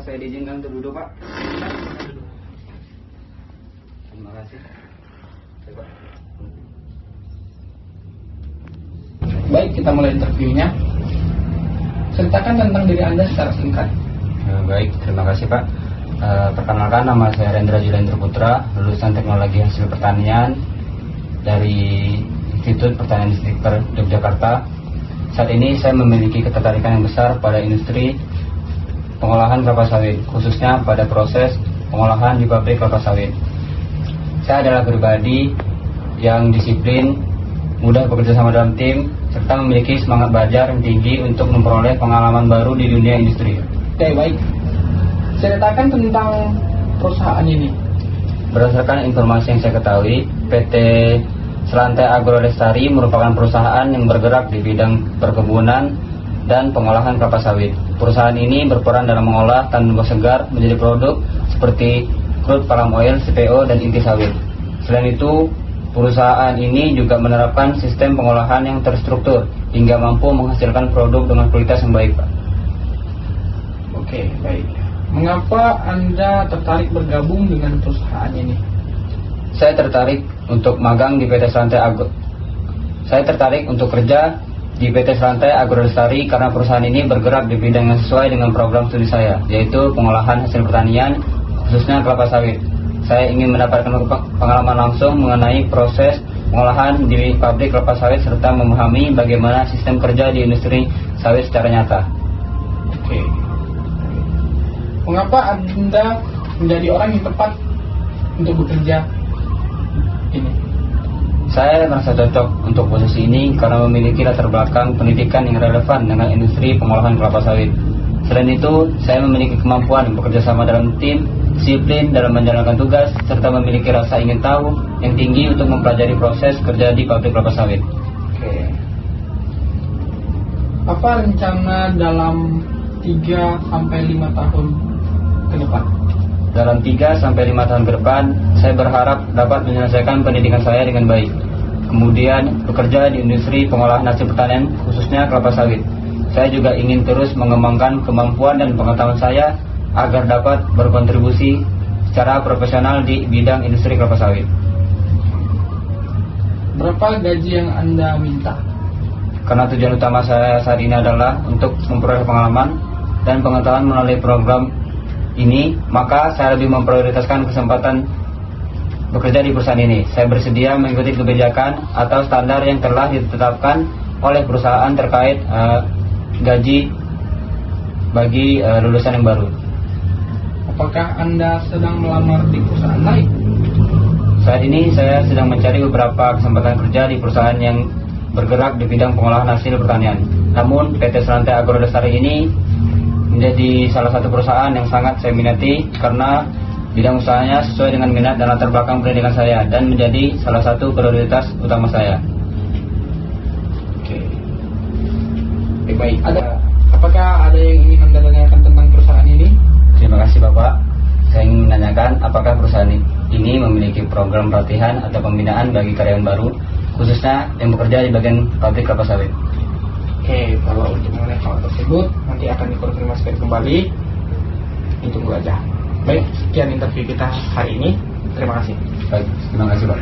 saya diizinkan untuk duduk, Pak? Terima kasih. Baik, kita mulai interviewnya. Ceritakan tentang diri Anda secara singkat. Baik, terima kasih, Pak. Perkenalkan, nama saya Rendra Julendra Putra, lulusan Teknologi Hasil Pertanian dari Institut Pertanian Distrik Yogyakarta. Saat ini saya memiliki ketertarikan yang besar pada industri pengolahan kelapa sawit, khususnya pada proses pengolahan di pabrik kelapa sawit. Saya adalah pribadi yang disiplin, mudah bekerja sama dalam tim, serta memiliki semangat belajar yang tinggi untuk memperoleh pengalaman baru di dunia industri. Oke, baik. Ceritakan tentang perusahaan ini. Berdasarkan informasi yang saya ketahui, PT Selantai Agro Lestari merupakan perusahaan yang bergerak di bidang perkebunan dan pengolahan kelapa sawit. Perusahaan ini berperan dalam mengolah tanaman buah segar menjadi produk seperti crude palm oil, CPO, dan inti sawit. Selain itu, perusahaan ini juga menerapkan sistem pengolahan yang terstruktur hingga mampu menghasilkan produk dengan kualitas yang baik, Pak. Oke, baik. Mengapa Anda tertarik bergabung dengan perusahaan ini? Saya tertarik untuk magang di PT Selantai Agro. Saya tertarik untuk kerja di PT Selantai Agro Lestari karena perusahaan ini bergerak di bidang yang sesuai dengan program studi saya, yaitu pengolahan hasil pertanian, khususnya kelapa sawit. Saya ingin mendapatkan pengalaman langsung mengenai proses pengolahan di pabrik kelapa sawit serta memahami bagaimana sistem kerja di industri sawit secara nyata. Oke. Mengapa Anda menjadi orang yang tepat untuk bekerja ini? Saya merasa cocok untuk posisi ini karena memiliki latar belakang pendidikan yang relevan dengan industri pengolahan kelapa sawit. Selain itu, saya memiliki kemampuan bekerja sama dalam tim, disiplin dalam menjalankan tugas, serta memiliki rasa ingin tahu yang tinggi untuk mempelajari proses kerja di pabrik kelapa sawit. Oke. Apa rencana dalam 3-5 tahun ke depan? Dalam 3-5 tahun ke depan, saya berharap dapat menyelesaikan pendidikan saya dengan baik. Kemudian bekerja di industri pengolahan hasil pertanian, khususnya kelapa sawit. Saya juga ingin terus mengembangkan kemampuan dan pengetahuan saya agar dapat berkontribusi secara profesional di bidang industri kelapa sawit. Berapa gaji yang Anda minta? Karena tujuan utama saya saat ini adalah untuk memperoleh pengalaman dan pengetahuan melalui program ini, maka saya lebih memprioritaskan kesempatan bekerja di perusahaan ini. Saya bersedia mengikuti kebijakan atau standar yang telah ditetapkan oleh perusahaan terkait gaji bagi lulusan yang baru. Apakah Anda sedang melamar di perusahaan lain? Saat ini saya sedang mencari beberapa kesempatan kerja di perusahaan yang bergerak di bidang pengolahan hasil pertanian. Namun PT Selantai Agro Lestari ini menjadi salah satu perusahaan yang sangat saya minati karena bidang usahanya sesuai dengan minat dan latar belakang pendidikan saya dan menjadi salah satu prioritas utama saya. Oke. Baik. Apakah ada yang ingin Anda tanyakan tentang perusahaan ini? Terima kasih, Bapak. Saya ingin menanyakan apakah perusahaan ini memiliki program pelatihan atau pembinaan bagi karyawan baru, khususnya yang bekerja di bagian pabrik kelapa sawit. Oke, kalau untuk mengenai hal tersebut nanti akan dikonfirmasikan kembali. Ditunggu aja. Baik, sekian interview kita hari ini. Terima kasih. Baik, terima kasih, Pak.